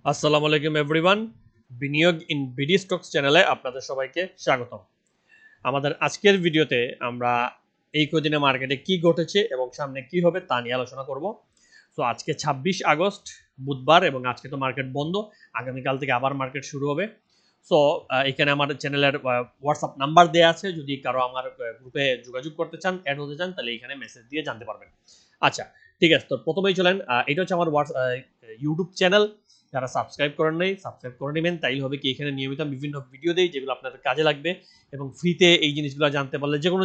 আসসালামু আলাইকুম এভরিওয়ান। বিনিয়োগ ইন বিডি স্টকস চ্যানেলে আপনাদের সবাইকে স্বাগতম। আমাদের আজকের ভিডিওতে আমরা এই কদিনে মার্কেটে কি ঘটেছে এবং সামনে কি হবে তা নিয়ে আলোচনা করব। তো আজকে ২৬ আগস্ট বুধবার এবং আজকে তো মার্কেট বন্ধ, আগামীকাল থেকে আবার মার্কেট শুরু হবে। সো এখানে আমার চ্যানেলের হোয়াটসঅ্যাপ নাম্বার দেওয়া আছে, যদি কারো আমার গ্রুপে যোগাযোগ করতে চান, অ্যাড হতে চান, তাহলে এখানে মেসেজ দিয়ে জানতে পারবেন। আচ্ছা, ঠিক আছে। তো প্রথমেই চলেন, এটা হচ্ছে আমার ইউটিউব চ্যানেল। যারা সাবস্ক্রাইব করেন নাই সাবস্ক্রাইব করে নেবেন, তাই হবে কি এখানে নিয়মিত বিভিন্ন ভিডিও দেই যেগুলো আপনাদের কাজে লাগবে এবং ফ্রিতে এই জিনিসগুলো জানতে পারলে যে কোনো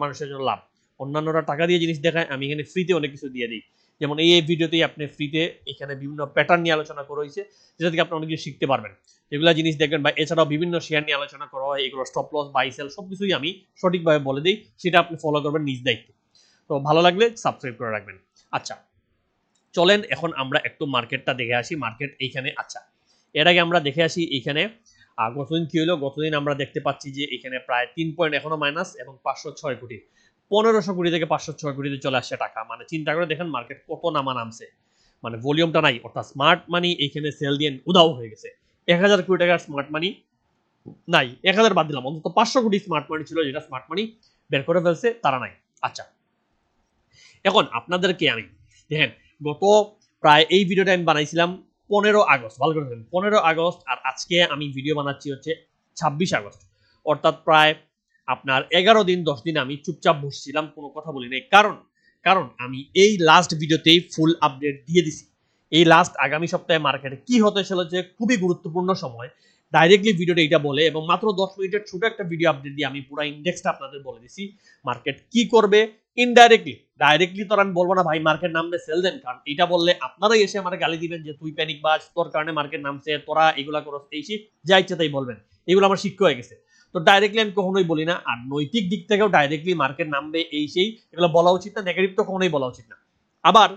মানুষের জন্য লাভ। অন্যান্যরা টাকা দিয়ে জিনিস দেখায়, আমি এখানে ফ্রিতে অনেক কিছু দিয়ে দিই। যেমন এই ভিডিওতেই আপনি ফ্রিতে এখানে বিভিন্ন প্যাটার্ন নিয়ে আলোচনা করা হয়েছে, যেটা থেকে আপনি অনেক কিছু শিখতে পারবেন। যেগুলো জিনিস দেখবেন, বা এছাড়াও বিভিন্ন শেয়ার নিয়ে আলোচনা করা হয়, এগুলো স্টপ লস বাই সেল সবকিছুই আমি সঠিকভাবে বলে দিই, সেটা আপনি ফলো করবেন নিজ দায়িত্বে। তো ভালো লাগলে সাবস্ক্রাইব করে রাখবেন। আচ্ছা, চলেন এখন আমরা একটু মার্কেটটা দেখে আসি। মার্কেট এইখানে, আচ্ছা এর আগে আমরা দেখে আসি এইখানে গতদিন কি হলো। গতদিন আমরা দেখতে পাচ্ছি যে এখানে প্রায় 3 পয়েন্ট এখনো মাইনাস এবং 506 কোটি, 1500 কোটি থেকে 506 কোটিতে চলে আসছে টাকা। মানে চিন্তা করে দেখেন মার্কেট কত নামছে, মানে ভলিউমটা নাই। অর্থাৎ স্মার্ট মানি এইখানে সেল দিয়ে উধাও হয়ে গেছে। 1000 কোটি টাকার স্মার্ট মানি নাই, 1000 বাদ দিলাম, অন্তত 500 কোটি স্মার্ট মানি ছিল, যেটা স্মার্ট মানি বের করে ফেলছে, তারা নাই। আচ্ছা, এখন আপনাদেরকে আমি দেখেন, গত প্রায় এই ভিডিওটা আমি বানাইছিলাম 15 আগস্ট, ভালো করে দেখেন 15 আগস্ট, আর আজকে আমি ভিডিও বানাচ্ছি হচ্ছে 26 আগস্ট। অর্থাৎ প্রায় আপনার 11 দিন 10 দিন আমি চুপচাপ বসছিলাম, কোনো কথা বলি নাই। কারণ কারণ আমি এই লাস্ট ভিডিওতেই ফুল আপডেট দিয়ে দিছি। এই লাস্ট আগামী সপ্তাহে মার্কেটে কি হতে চলেছে, খুবই গুরুত্বপূর্ণ সময়। ডাইরেক্টলি ভিডিওটা এটা বলে এবং মাত্র 10 মিনিটের ছোট একটা ভিডিও আপডেট দিয়ে আমি পুরো ইন্ডেক্সটা আপনাদের বলে দিছি মার্কেট কি করবে। ইনডাইরেক্টলি, ডাইরেক্টলি তো আমি বলবো না ভাই মার্কেট নামবে সেল দেন, কারণ এটা বললে আপনারাই এসে আমার গালি দিবেন যে তুই প্যানিক বাজ, তোর কারণে মার্কেট নামছে, তোরা এগুলা করস, এই যা ইচ্ছে তাই বলবেন। এগুলো আমার শিক্ষা হয়ে গেছে। তো ডাইরেক্টলি আমি কখনোই বলি না। আর নৈতিক দিক থেকেও ডাইরেক্টলি মার্কেট নামবে এগুলো বলা উচিত না, নেগেটিভ তো কখনোই বলা উচিত না। আবার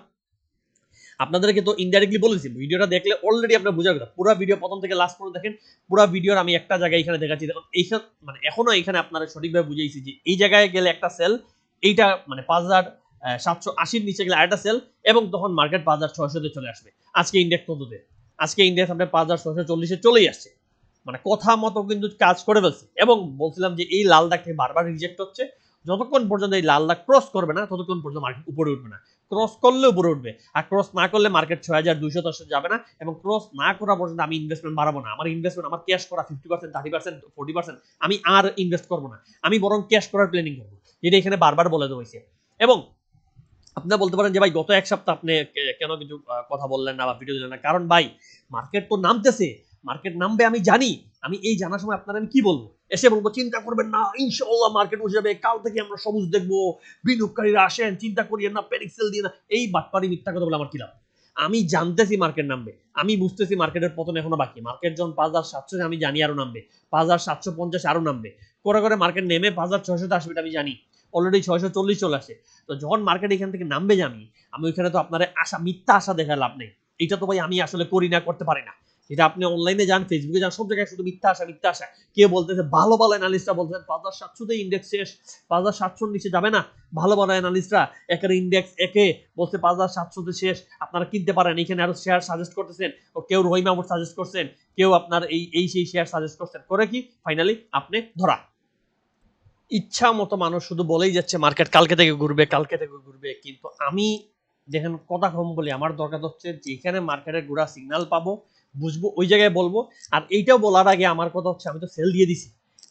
আপনাদেরকে তো ইনডাইরেক্টলি বলেছি, ভিডিওটা দেখলে অলরেডি আপনার বোঝার কথা। পুরো ভিডিও প্রথম থেকে লাস্ট পর্যন্ত দেখেন। পুরো ভিডিওর আমি একটা জায়গায় এখানে দেখাচ্ছি, দেখুন এইখানে মানে এখনো এখানে আপনারা সঠিকভাবে বুঝাইছি যে এই জায়গায় গেলে একটা সেল, এইটা মানে 5780 নিচে গেলে আরেকটা সেল, এবং তখন মার্কেট 5600 চলে আসবে। আজকে ইন্ডেক্স কততে? আজকে ইন্ডেক্স আপনার 5640 চলেই আসছে। মানে কথা মতো কিন্তু কাজ করে ফেলছে। এবং বলছিলাম যে এই লাল দাগ থেকে বারবার রিজেক্ট হচ্ছে, যতক্ষণ পর্যন্ত এই লাল দাগ ক্রস করবে না ততক্ষণ পর্যন্ত মার্কেট উপরে উঠবে না। ক্রস করলে উপরে উঠবে, আর ক্রস না করলে মার্কেট 6210 যাবে না। এবং ক্রস না করা পর্যন্ত আমি ইনভেস্টমেন্ট বাড়াবো না। আমার ইনভেস্টমেন্ট, আমার ক্যাশ করা 50%, 30%, 40%, আমি আর ইনভেস্ট করবো না। আমি বরং ক্যাশ করার প্ল্যানিং করবো, যেটা এখানে বারবার বলে দেওয়া হয়েছে। এবং আপনারা বলতে পারেন যে ভাই গত এক সপ্তাহ আপনি কেন কিছু কথা বললেন না বা ভিডিও দিলেন না। কারণ ভাই মার্কেট তো নামতেছে, মার্কেট নামবে আমি জানি। আমি এই জানার সময় আপনারা আমি কি বলবো? এসে বলবো চিন্তা করবেন না, ইনশাআল্লাহ মার্কেট উঠে যাবে, কাল থেকে আমরা সবুজ দেখবো, বিনিয়োগকারীরা আসেন, চিন্তা করিয়েন না, প্যানিক সেল দিয়ে না, এই বাটপারি মিথ্যা কথা বলে আমার কি লাভ? আমি জানতেছি মার্কেট নামবে, আমি বুঝতেছি মার্কেটের পতন এখনো বাকি। মার্কেট যখন 5700 আমি জানি আরো নামবে, 5750 আরো নামবে, করে করে মার্কেট নেমে 5600 আসবে, আমি জানি। অলরেডি 640 চলে আসে। তো যখন মার্কেট এখান থেকে নামবে আমি আমি ওইখানে তো আপনার আশা, মিথ্যা আশা দেখার লাভ নেই। এটা তো ভাই আমি আসলে করি না, করতে পারি না। এটা আপনি অনলাইনে যান, ফেসবুকে যান, সব জায়গায় শুধু মিথ্যা আশা মিথ্যা আশা। কে বলতেছে, ভালো ভালো অ্যানালিস্টরা বলতেছেন 5700 ইন্ডেক্স শেষ, 5700 নিচে যাবে না। ভালো ভালো অ্যানালিস্টরা একের ইন্ডেক্স একে বলছে 5700 শেষ, আপনারা কিনতে পারেন। এখানে আরো শেয়ার সাজেস্ট করতেছেন, ও কেউ রহিম মাহমুদ সাজেস্ট করছেন, কেউ আপনার সেই শেয়ার সাজেস্ট করছেন, করে কি ফাইনালি আপনি ধরা। ইচ্ছা মতো মানুষ শুধু বলেই যাচ্ছে মার্কেট কালকে থেকে ঘুরবে, কালকে থেকে ঘুরবে। কিন্তু আমি দেখেন কথা কম বলি, আমার দরকার হচ্ছে যেখানে মার্কেটের ঘোরা সিগন্যাল পাবো, বুঝবো, ওই জায়গায় বলবো। আর এইটাও বলার আগে আমার কথা হচ্ছে আমি তো সেল দিয়ে দিছি।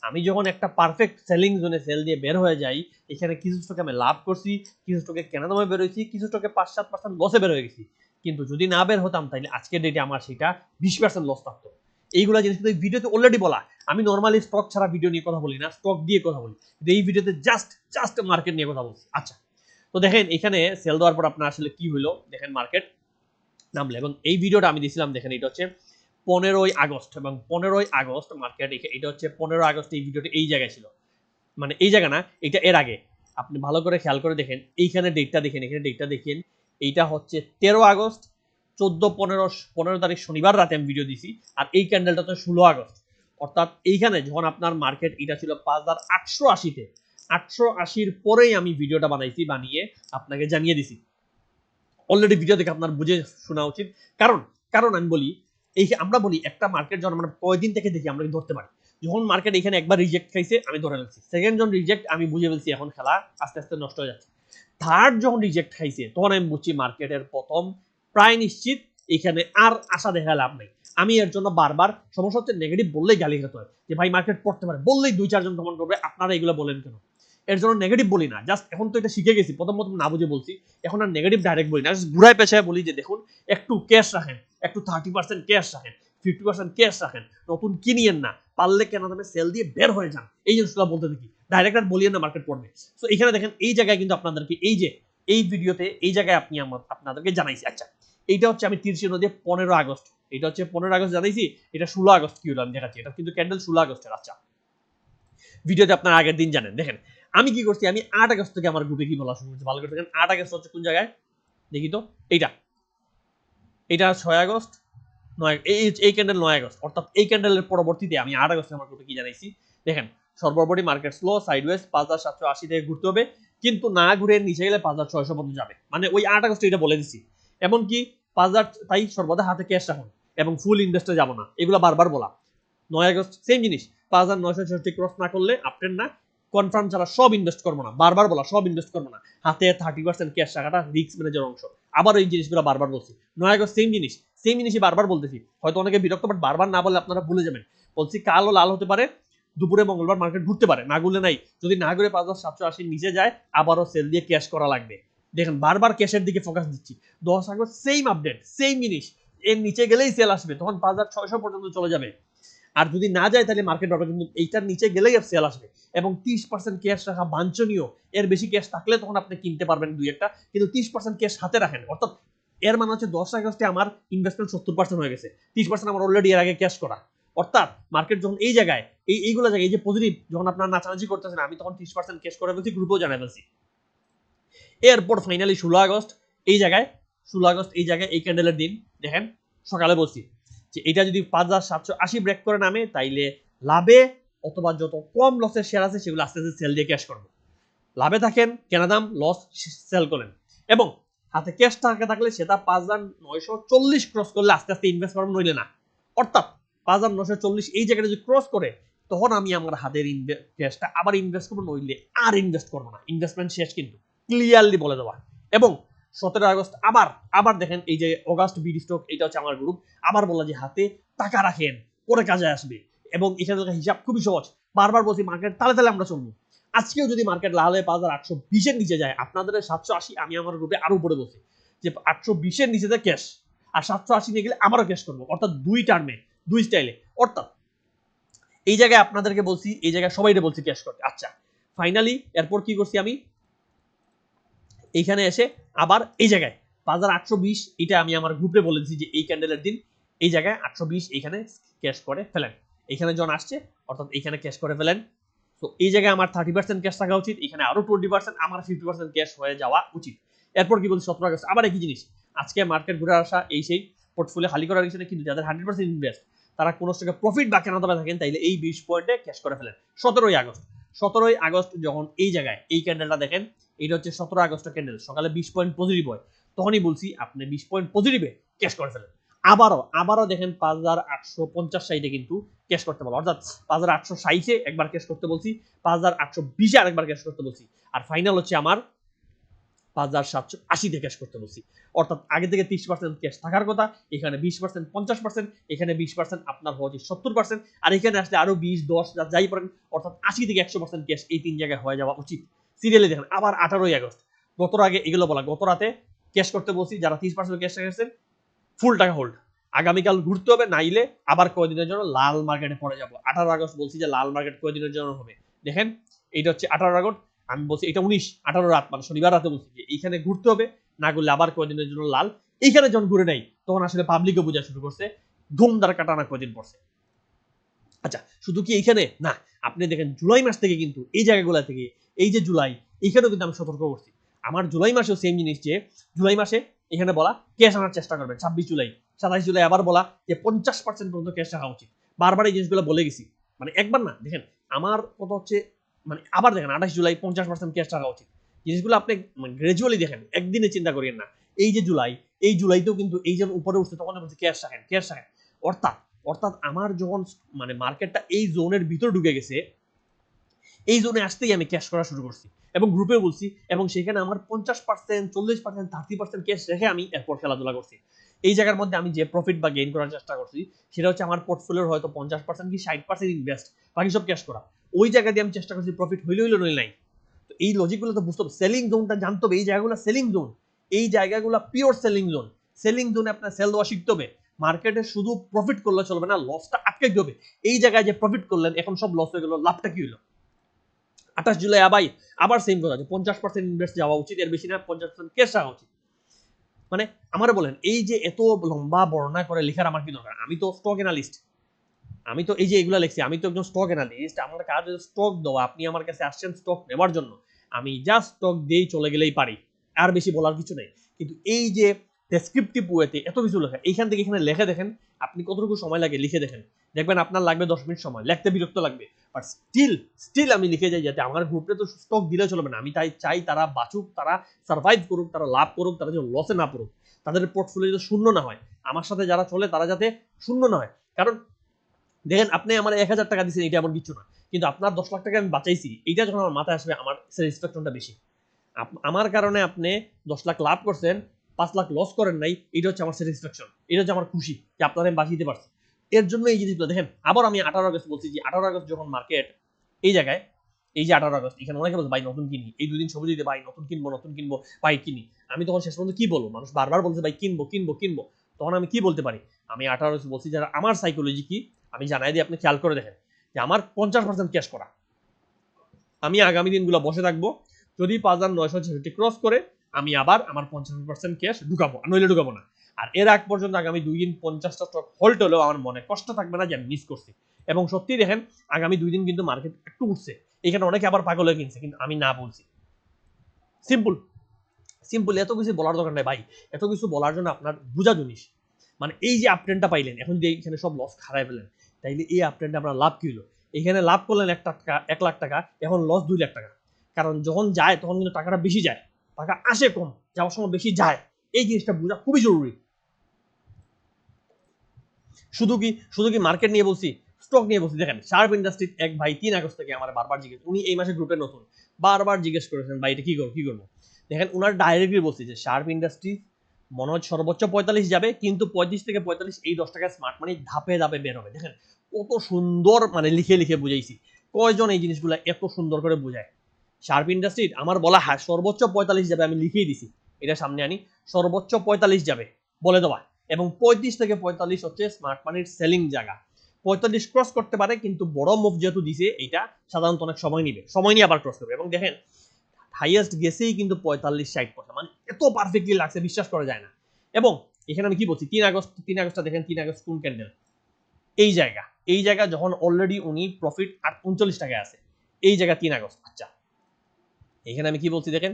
আমি যখন একটা পারফেক্ট সেলিং জোনে সেল দিয়ে বের হয়ে যাই, এখানে কিছু স্টকে আমি লাভ করছি, কিছু স্টকে কেনা দামে বের হয়েছি, কিছু স্টকে 5-7% লসে বের হয়ে গেছি। কিন্তু যদি না বের হতাম তাহলে আজকের ডেটে আমার সেটা 20% লস থাকতো। এইগুলা জিনিস কিন্তু এই ভিডিওতে অলরেডি বলা। আমি নর্মালি স্টক ছাড়া ভিডিও নিয়ে কথা বলি না, স্টক দিয়ে কথা বলি। কিন্তু এই ভিডিওতে জাস্ট মার্কেট নিয়ে কথা বলছি। আচ্ছা, তো দেখেন এখানে সেল দেওয়ার পর আপনার আসলে কি হলো, দেখেন মার্কেট নামলে। এবং এই ভিডিওটা আমি দিয়েছিলাম, দেখেন এটা হচ্ছে 15 আগস্ট, এবং 15 আগস্ট মার্কেট, এটা হচ্ছে 15 আগস্ট। এই ভিডিওটা এই জায়গায় ছিল, মানে এই জায়গা না, এটা এর আগে। আপনি ভালো করে খেয়াল করে দেখেন, এইখানে ডেটটা দেখেন, এখানে ডেটটা দেখেন। এইটা হচ্ছে 13 আগস্ট, 14-15 তারিখ শনিবার রাতে আমি ভিডিও দিছি। আর এই ক্যান্ডেলটা হচ্ছে 16 আগস্ট। অর্থাৎ এইখানে যখন আপনার মার্কেট এটা ছিল 5880-তে, 880-র পরেই আমি ভিডিওটা বানাইছি, বানিয়ে আপনাকে জানিয়ে দিছি। অলরেডি ভিডিও দেখে আপনার বুঝে শোনা উচিত। কারণ কারণ আমি বলি, এই আমরা বলি একটা মার্কেট যখন আমরা কয়দিন থেকে দেখি আমরা ধরতে পারি, যখন মার্কেট এখানে একবার রিজেক্ট খাইছে আমি ধরে ফেলছি, সেকেন্ড যখন রিজেক্ট আমি বুঝে ফেলছি এখন খেলা আস্তে আস্তে নষ্ট হয়ে যাচ্ছে, থার্ড যখন রিজেক্ট খাইছে তখন আমি বুঝছি মার্কেটের পতন প্রায় নিশ্চিত, এখানে আর আশা দেখা লাভ নেই। আমি এর জন্য বারবার, সমস্যা হচ্ছে নেগেটিভ বললেই গালি খেতে হয় যে ভাই মার্কেট পড়তে পারে, বললেই 2-4 জন কমেন্ট করবে আপনারা এগুলো বলেন কেন। এর জন্য নেগেটিভ বলি না, জাস্ট এখন তো এটা শিখে গেছি, প্রথম না বুঝে বলছি, এখন আর নেগেটিভ ডাইরেক্ট বলি না, ঘুরায় পেছায় বলি যে দেখুন একটু ক্যাশ রাখেন, একটু 30% ক্যাশ রাখেন, 50% ক্যাশ রাখেন, নতুন কিনিয়েন না, পারলে কেন দামে সেল দিয়ে বের হয়ে যান, এই জিনিসগুলো বলতে দেখি, ডাইরেক্ট আর বলিয়েন না মার্কেট পড়বে। তো এখানে দেখেন এই জায়গায় কিন্তু আপনাদেরকে এই যে এই ভিডিওতে এই জায়গায় আপনি আপনাদেরকে জানাইছি। আচ্ছা এইটা হচ্ছে আমি 30 নদী 15 আগস্ট, এটা হচ্ছে 15 আগস্ট জানাইছি, এটা 16 আগস্ট কি হলো আমি দেখাচ্ছি, এটা কিন্তু ক্যান্ডেল 16 আগস্টের। আচ্ছা ভিডিওতে আপনারা আগের দিন জানেন, দেখেন আমি কি করছি, আমি 8 আগস্ট থেকে আমার গ্রুপে কি বলা শুরু করছি ভালো করে দেখেন। 8 আগস্ট হচ্ছে কোন জায়গায় দেখি তো, এইটা 6 আগস্ট 9, এই ক্যান্ডেল 9 আগস্ট, অর্থাৎ এই ক্যান্ডেলের পরবর্তীতে আমি 8 আগস্টে আমার গ্রুপে কি জানাইছি দেখেন, সর্বোপরি মার্কেট স্লো সাইডওয়েজ 5780 থেকে ঘুরতে হবে, কিন্তু না ঘুরে নিচে গেলে 5600 পর্যন্ত যাবে, মানে ওই 8 আগস্টে এটা বলে দিছি। এমনকি 5000, তাই সর্বদা হাতে ক্যাশ রাখুন এবং ফুল ইনভেস্টে যাব না, এগুলো বারবার বলা। 9 আগস্ট সেম জিনিস, 5966 ক্রস না করলে আপডেট না, কনফার্ম ছাড়া সব ইনভেস্ট করবো না, বারবার বলা সব ইনভেস্ট করবো না, হাতে 30% ক্যাশ রাখাটা রিস্ক ম্যানেজার অংশ, আবার এই জিনিসগুলো বারবার বলছি। 9 আগস্ট সেম জিনিসই বারবার বলতেছি, হয়তো অনেকে বিরক্ত, বাট বারবার না বললে আপনারা ভুলে যাবেন। বলছি কালো লাল হতে পারে, দুপুরে মঙ্গলবার মার্কেট ঘুরতে পারে, না ঘুরলে নাই, যদি না ঘুরে 5780 নিচে যায় আবারও সেল দিয়ে ক্যাশ করা লাগবে। দেখেন বারবার ক্যাশের দিকে ফোকাস দিচ্ছি। 10 আগস্ট সেম আপডেট সেম জিনিস, এর নিচে গেলেই সেল আসবে, তখন 5600 পর্যন্ত চলে যাবে, আর যদি না যায় তাহলে মার্কেট পাবে, কিন্তু এইটার নিচে গেলেই সেল আসবে, এবং 30% ক্যাশ রাখা বাঞ্ছনীয়, এর বেশি ক্যাশ থাকলে তখন আপনি কিনতে পারবেন দুই একটা, কিন্তু 30% ক্যাশ হাতে রাখেন, অর্থাৎ এর মানে হচ্ছে 10 আগস্টে আমার ইনভেস্টমেন্ট 70% হয়ে গেছে, 30% আমার অলরেডি এর আগে ক্যাশ করা, অর্থাৎ মার্কেট যখন এই জায়গায় এইগুলো জায়গায় এই যে পজিটিভ যখন আপনারা নাচানাচি করতেছেন, আমি তখন 30% ক্যাশ করে ফেলছি, গ্রুপেও জানাই ফেলছি। এরপর ফাইনালি 16 আগস্ট এই জায়গায়, 16 আগস্ট এই জায়গায় এই ক্যান্ডেলের দিন দেখেন, সকালে বলছি যে এটা যদি 5780 ব্রেক করে নামে তাইলে লাভে অথবা যত কম লসের শেয়ার আছে সেগুলো আস্তে আস্তে সেল দিয়ে ক্যাশ করবো, লাভে থাকেন কেনা দাম, লস সেল করেন, এবং হাতে ক্যাশ থাকলে সেটা 5940 ক্রস করলে আস্তে আস্তে ইনভেস্ট করবেন, নইলে না। অর্থাৎ 5940 এই জায়গাটা যদি ক্রস করে তখন আমি আমার হাতের ক্যাশটা আবার ইনভেস্ট করবো, নইলে আর ইনভেস্ট করবো না, ইনভেস্টমেন্ট শেষ কিন্তু ক্লিয়ারলি বলে দেওয়া। এবং 17 আগস্ট আবার দেখেন এই যে অগাস্ট বিডি স্টক, এটা হচ্ছে আমার গ্রুপ, আবার বলা যে হাতে টাকা রাখেন পরে কাজে আসবে, এবং এখানে হিসাব খুবই সহজ, বারবার বলছি মার্কেট তালে আমরা চলবো। আজকেও যদি মার্কেট লাল হয়ে 5820-এর নিচে যায়, আপনাদের 780, আমি আমার গ্রুপে আরো উপরে বলছি যে 820-এর নিচে যায় ক্যাশ, আর 780 নিয়ে গেলে আবারও ক্যাশ করবো, অর্থাৎ দুই টার্মে দুই স্টাইলে, অর্থাৎ এই জায়গায় আপনাদেরকে বলছি, এই জায়গায় সবাইকে বলছি ক্যাশ করতে। আচ্ছা ফাইনালি এরপর কি করছি আমি, এইখানে এসে আবার এই জায়গায় 5820, এটা আমি আমার গ্রুপে বলেছি যে এই ক্যান্ডেলের দিন এই জায়গায় 820 এখানে ক্যাশ করে ফেলেন, এখানে জন আসছে অর্থাৎ এখানে ক্যাশ করে ফেলেন। তো এই জায়গায় আমার 30% ক্যাশ থাকা উচিত, এখানে আরো 20% আমার 50% ক্যাশ হয়ে যাওয়া উচিত। এরপর কি বলছি 17 আগস্ট আবার একই জিনিস, আজকে মার্কেট ঘুরে আসা এই সেই পোর্টফোলিও খালি করার কিছু, কিন্তু যাদের 100% ইনভেস্ট তারা কোনো টাকা প্রফিট বা কেনা দামে থাকেন তাইলে এই 20 পয়েন্টে ক্যাশ করে ফেলেন। 17 আগস্ট যখন এই জায়গায় এই ক্যান্ডেলটা দেখেন, এটা হচ্ছে 17 আগস্টের ক্যান্ডেল, সকালে 20 পয়েন্ট পজিটিভ হয়, তখনই বলছি আপনি 20 পয়েন্ট পজিটিভে ক্যাশ করে ফেলেন। আবারও দেখেন 5850 সাইডে কিন্তু ক্যাশ করতে পারবো, অর্থাৎ 5860-এ একবার ক্যাশ করতে বলছি, 5820-এ আরেকবার ক্যাশ করতে বলছি, আর ফাইনাল হচ্ছে আমার 5780-তে ক্যাশ করতে বলছি। অর্থাৎ আগে থেকে 30% ক্যাশ থাকার কথা, এখানে 20% 50%, এখানে 20% আপনার হওয়া উচিত 70%, আর এখানে আসলে আরো 20-10 যাই পড়েন, অর্থাৎ 80 থেকে 100% ক্যাশ এই তিন জায়গায় হয়ে যাওয়া উচিত। সিরিয়ালি দেখেন আবার 18 আগস্ট, গত আগে এগুলো বলা, গত রাতে ক্যাশ করতে বলছি, যারা 30% ক্যাশ রেখেছেন ফুল টাকা হোল্ড, আগামীকাল ঘুরতে হবে, নাইলে আবার কয়েকদিনের জন্য লাল মার্কেটে পড়ে যাবো। 18 আগস্ট বলছি যে লাল মার্কেট কয়েকদিনের জন্য হবে, দেখেন এইটা হচ্ছে 18 আগস্ট, আমি বলছি এটা 18 রাত মানে শনিবার রাতে বলছি যে এইখানে ঘুরতে হবে, না ঘুরলে আবার কয়েকদিনের জন্য লাল। এইখানে যখন ঘুরে নাই তখন আসলে পাবলিকও বোঝা শুরু করছে, ধুমধার কাটানা কয়েকদিন পড়ছে। আচ্ছা শুধু কি এইখানে না, আপনি দেখেন জুলাই মাস থেকে কিন্তু এই জায়গাগুলো থেকে, এই যে জুলাই, এইখানেও কিন্তু আমি সতর্ক করছি, আমার জুলাই মাসেও সেম জিনিস, যে জুলাই মাসে এখানে বলা ক্যাশ আনার চেষ্টা করবেন, 26 জুলাই 27 জুলাই আবার বলা যে 50% পর্যন্ত ক্যাশ রাখা উচিত, বারবার এই জিনিসগুলো বলে গেছি, মানে একবার না, দেখেন আমার কথা হচ্ছে মানে আবার দেখেন 28 জুলাই 50% ক্যাশ রাখা উচিত, জিনিসগুলো আপনি গ্রাজুয়ালি দেখেন, একদিনে চিন্তা করিয়েন না। এই যে জুলাই, এই জুলাইতেও কিন্তু এই যে উপরে উঠছে তখন বলছে ক্যাশ রাখেন, অর্থাৎ অর্থাৎ আমার যখন মানে মার্কেটটা এই জোনের ভিতর ঢুকে গেছে, এই জোনে আসতেই আমি ক্যাশ করা শুরু করছি এবং গ্রুপে বলছি, এবং সেখানে আমার 50%, 40%, 30% ক্যাশ রেখে আমি এরপর খেলাধুলা করছি। এই জায়গার মধ্যে আমি যে প্রফিট বা গেইন করার চেষ্টা করছি সেটা হচ্ছে আমার পোর্টফোলিওর হয়তো 50% কি 60% ইনভেস্ট, বাকি সব ক্যাশ করা। ওই জায়গা দিয়ে আমি চেষ্টা করছি প্রফিট হইলে নইলে নাই। তো এই লজিকগুলো তো বুঝতে হবে, সেলিং জোনটা জানতে হবে, এই জায়গাগুলো সেলিং জোন, এই জায়গাগুলো পিওর সেলিং জোন। সেলিং জোনে আপনার সেল দেওয়া শিখতে হবে। মার্কেটে শুধু প্রফিট করলে চলবে না, লসটা আটকাইতে হবে। এই জায়গায় যে প্রফিট করলেন এখন সব লস হয়ে গেল, লাভটা কি হলো? 28 জুলাই আবার সেম কথা, যে 50% ইনভেস্ট যাওয়া উচিত, এর বেশি না, 50% ক্যাশ রাখা উচিত। মানে আমার বলেন, এই যে এত লম্বা বর্ণনা করে লেখার আমার কি দরকার? আমি তো স্টক অ্যানালিস্ট, আমি তো এই যে এগুলো লিখছি, আমি তো একজন স্টক অ্যানালিস্ট, আমার কাজ স্টক দেওয়া। আপনি আমার কাছে আসছেন স্টক নেওয়ার জন্য, আমি জাস্ট স্টক দিয়েই চলে গেলেই পারি, আর বেশি বলার কিছু নেই। কিন্তু এই যে ডেসক্রিপটিভ ওয়েতে এত কিছু লেখা, এইখান থেকে এখানে লেখে দেখেন আপনি কতটুকু সময় লাগে, লিখে দেখেন, দেখবেন আপনার লাগবে 10 মিনিট সময়, লিখতে বিরক্ত লাগবে, বাট স্টিল আমি লিখে যাই, যাতে আমার গ্রুপে তো স্টক দিলে চলবে না, আমি তাই চাই তারা বাঁচুক, তারা সার্ভাইভ করুক, তারা লাভ করুক, তারা যেন লসে না পড়ুক, তাদের পোর্টফোলিও যাতে শূন্য না হয়, আমার সাথে যারা চলে তারা যাতে শূন্য না হয়। কারণ দেখেন, আপনি আমার 1000 টাকা দিচ্ছেন, এটা এমন কিছু না, কিন্তু আপনার 10 লাখ টাকা আমি বাঁচাইছি, এইটা যখন আমার মাথায় আসবে আমার স্যাটিসফ্যাকশনটা বেশি। আমার কারণে আপনি 10 লাখ লাভ করছেন, 5 লাখ লস করেন নাই, এটা হচ্ছে আমার স্যাটিসফ্যাকশন, এটা হচ্ছে আমার খুশি যে আপনারা আমি বাঁচিয়ে পারছি। এর জন্য এই জিনিসগুলো দেখেন। আবার আমি 18 আগস্ট বলছি, যে 18 আগস্ট যখন মার্কেট এই জায়গায়, এই যে 18 আগস্ট, এখানে অনেকে বলছে ভাই নতুন কিনি, এই 2 দিন ছবি দিতে ভাই নতুন কিনবো, নতুন কিনবো, ভাই কিনি। আমি তখন শেষ পর্যন্ত কি বলবো? মানুষ বারবার বলছে ভাই কিনবো কিনবো কিনবো, তখন আমি কি বলতে পারি? আমি 18 আগস্ট বলছি, যারা আমার সাইকোলজি কি আমি জানাই দিই, আপনি খেয়াল করে দেখেন, যে আমার 50% ক্যাশ করা, আমি আগামী দিনগুলো বসে থাকবো, যদি 5966 ক্রস করে আমি আবার আমার 50% ক্যাশ ঢুকাবো, নইলে ঢুকাবো না। আর এর আগ পর্যন্ত আগামী 2 দিন 50টা স্টক হোল্ড হলেও আমার মনে কষ্ট থাকবে না যে আমি মিস করছি। এবং সত্যি দেখেন, আগামী 2 দিন কিন্তু মার্কেট একটু উঠছে, এখানে অনেকে আবার পাগল হয়ে কিনছে, কিন্তু আমি না বলছি। সিম্পল, সিম্পল, এত কিছু বলার দরকার নাই ভাই। এত কিছু বলার জন্য আপনার বোঝা জিনিস, মানে এই যে আপট্রেন্ডটা পাইলেন, এখন যদি এখানে সব লস খারাই ফেলেন, তাইলে এই আপট্রেন্ডে আপনার লাভ কি হলো? এখানে লাভ করলেন 1 লাখ টাকা, এখন লস 2 লাখ টাকা। কারণ যখন যায় তখন কিন্তু টাকাটা বেশি যায়, টাকা আসে কম, যাওয়ার সময় বেশি যায়। এই জিনিসটা বোঝা খুবই জরুরি। শুধু কি মার্কেট নিয়ে বলছি, স্টক নিয়ে বলছি। দেখেন, শার্প ইন্ডাস্ট্রিজ এক ভাই 3 আগস্ট থেকে আমার বারবার জিজ্ঞেস, উনি এই মাসে গ্রুপে নতুন, বারবার জিজ্ঞেস করেছেন ভাই এটা কি করবো কি করবো। দেখেন, উনার ডাইরেক্টলি বলছি যে শার্প ইন্ডাস্ট্রিজ মনে হয় সর্বোচ্চ 45 যাবে, কিন্তু 35 থেকে 45 এই 10 টাকা স্মার্ট মানি ধাপে ধাপে বের হবে। দেখেন কত সুন্দর, মানে লিখে লিখে বুঝাইছি। কয়জন এই জিনিসগুলো এত সুন্দর করে বুঝায়? শার্প ইন্ডাস্ট্রিজ আমার বলা, হ্যাঁ সর্বোচ্চ 45 যাবে, আমি লিখেই দিছি, এটা সামনে আনি, সর্বোচ্চ 45 যাবে বলে দেওয়া। এবং 35 থেকে 45 হচ্ছে স্মার্ট মানির সেলিং জায়গা। 45 ক্রস করতে পারে, কিন্তু বড় মুভ যেহেতু দিছে, এটা সাধারণত অনেক সময় নিবে, সময় নিয়ে আবার ক্রস করবে। এবং দেখেন হাইয়েস্ট গেছেই কিন্তু 45-60%, মানে এত পারফেক্টলি লাগছে, বিশ্বাস করা যায় না। এবং এখানে আমি কি বলছি, 3 আগস্টটা দেখেন, 3 আগস্ট কোন ক্যান্ডেল, এই জায়গা, এই জায়গা যখন অলরেডি উনি প্রফিট 39 টাকায় আছে, এই জায়গা 3 আগস্ট। আচ্ছা, এখানে আমি কি বলছি দেখেন,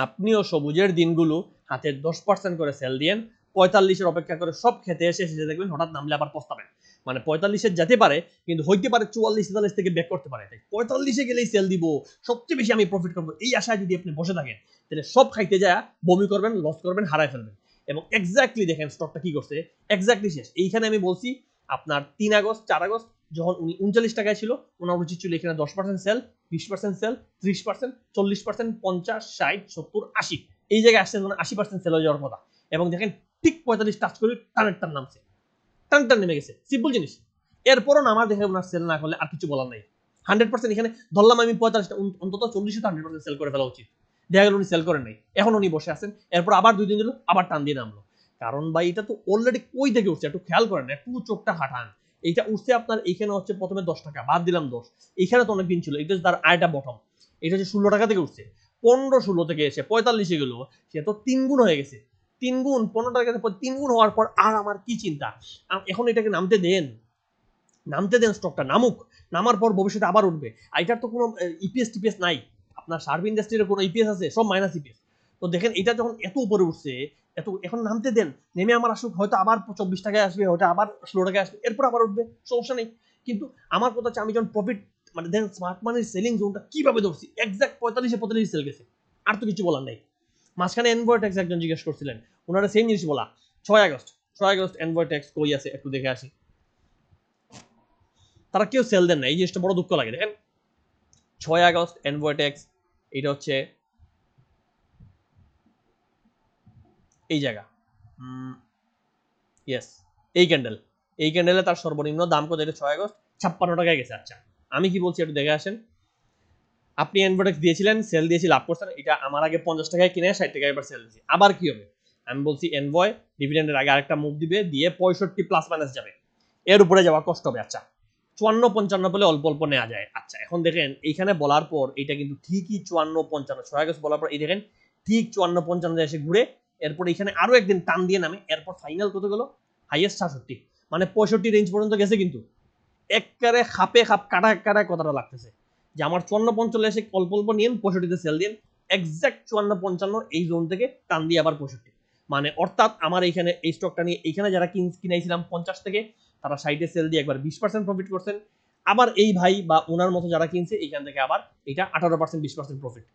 আপনিও সবুজের দিনগুলো হাতে 10% করে সেল দিয়েন, 45-এর অপেক্ষা করে সব খেতে এসে শেষে দেখবেন হঠাৎ নামলে আবার পস্তাবেন। মানে 45-এর যেতে পারে, কিন্তু হইতে পারে 44-43 থেকে ব্যাক করতে পারে, তাই 45-এ গেলেই সেল দিব, সবচেয়ে বেশি আমি প্রফিট করবো, এই আশায় যদি আপনি বসে থাকেন, তাহলে সব খাইতে যায় বমি করবেন, লস করবেন, হারায় ফেলবেন। এবং এক্স্যাক্টলি দেখেন স্টকটা কি করছে, এক্স্যাক্টলি শেষ। এইখানে আমি বলছি আপনার 3 আগস্ট 4 আগস্ট যখন উনি 39 টাকায় ছিল, ওনার উচিত ছিল এখানে 10% সেল, 20% সেল, 30%, 40%, 50, 60, 70, 80, এই জায়গায় আসছে যখন 80% সেল হয়ে যাওয়ার কথা। এবং দেখেন ঠিক 45 টাচ করে টান নামছে, টান নেমে গেছে, সিম্পল জিনিস। এরপরও নামা দেখে ওনার সেল না করলে আর কিছু বলার নাই। 100% এখানে ধরলাম আমি 45টা, অন্তত 40 তো 100% সেল করে ফেলা উচিত। দেখা গেল উনি সেল করেন নাই, এখন উনি বসে আছেন, এরপর আবার 2 দিন দিল, আবার টান দিয়ে নামলো। কারণ ভাই এটা তো অলরেডি কই থেকে উঠছে, একটু খেয়াল করেন, একটু চোখটা হাঁটান। এইটা উঠছে আপনার এইখানে হচ্ছে প্রথমে 10 টাকা, বাদ দিলাম 10, এইখানে তো অনেক দিন ছিল, এটা তার আয়টা বটম, এটা হচ্ছে 16 টাকা থেকে উঠছে, 15-16 থেকে এসে 45-এ গেল, সে তো 3 গুণ হয়ে গেছে। 3 গুণ 15 টাকা পর 3 গুণ হওয়ার পর আর আমার কি চিন্তা, এখন এটাকে নামতে দেন, স্টকটা নামুক, নামার পর ভবিষ্যতে আবার উঠবে। আর এটার তো কোনো ইপিএস টিপিএস নাই, আপনার সার্ভ ইন্ডাস্ট্রির কোনো ইপিএস আছে? সব মাইনাস ইপিএস। তো দেখেন এটা যখন এত উপরে উঠছে, এত এখন নামতে দেন, নেমে আমার আসুক, হয়তো আবার 24 টাকায় আসবে, হয়তো আবার 16 টাকায় আসবে, এরপর আবার উঠবে, সমস্যা নেই। কিন্তু আমার কথা হচ্ছে, আমি যখন প্রফিট, মানে দেখেন স্মার্ট মানির সেলিং জোনটা কিভাবে ধরছি, এক্সাক্ট 45-45 সেল গেছে, আর তো কিছু বলার নাই। মাঝখানে এনভয়েটেক্স একজন জিজ্ঞেস করছিলেন, ওনারা সেম জিনিস বলা। 6 আগস্ট এনভয়েটেক্স কই আছে একটু দেখে আসি। তারা কেউ সেল দেন না, এই জিনিসটা বড় দুঃখ লাগে। দেখেন 6 আগস্ট এনভয়েটেক্স, এটা হচ্ছে এই জায়গা, ইয়েস এই ক্যান্ডেলে তার সর্বনিম্ন দাম কত, এটা 6 আগস্ট 56 টাকায় গেছে। আচ্ছা আমি কি বলছি একটু দেখে আসেন। আপনি এনভয়েটেক্স দিয়েছিলেন, সেল দিয়েছি, লাভ করছেন, এটা আমার আগে 50 টাকায় কিনে 60 টাকায় এবার সেল দিয়েছি, আবার কি হবে? আমি বলছি এনভয় ডিভিডেন্ডের আগে আরেকটা মুভ দিবে, দিয়ে 65 প্লাস মাইনাস যাবে, এর উপরে যাওয়া কষ্ট হবে। আচ্ছা 54-55 বলে অল্প অল্প নেওয়া যায়। আচ্ছা এখন দেখেন এইখানে বলার পর এটা কিন্তু ঠিকই 54-55, 6 আগস্ট বলার পর এই দেখেন ঠিক 54-55 এসে ঘুরে, এরপর এখানে আরো একদিন টান দিয়ে নামে, এরপর ফাইনাল কত গেল, হাইয়েস্ট 66, মানে 65 রেঞ্জ পর্যন্ত গেছে। কিন্তু একবারে খাপে খাপ কাটায় কথাটা লাগতেছে যে আমার 54-55 এসে অল্প অল্প নিয়েন, 65-তে সেল দিন, এক্সাক্ট 54-55 এই জোন থেকে টান দিয়ে আবার 65, মানে অর্থাৎ আমার এইখানে এই স্টকটা নিয়ে এইখানে যারা কিনাইছিলাম 50 থেকে, তারা 60-এ সেল দিয়ে একবার 20% প্রফিট করছেন, আবার এই ভাই বা ওনার মতো যারা কিনছে এইখান থেকে আবার এটা 18% 20% প্রফিট,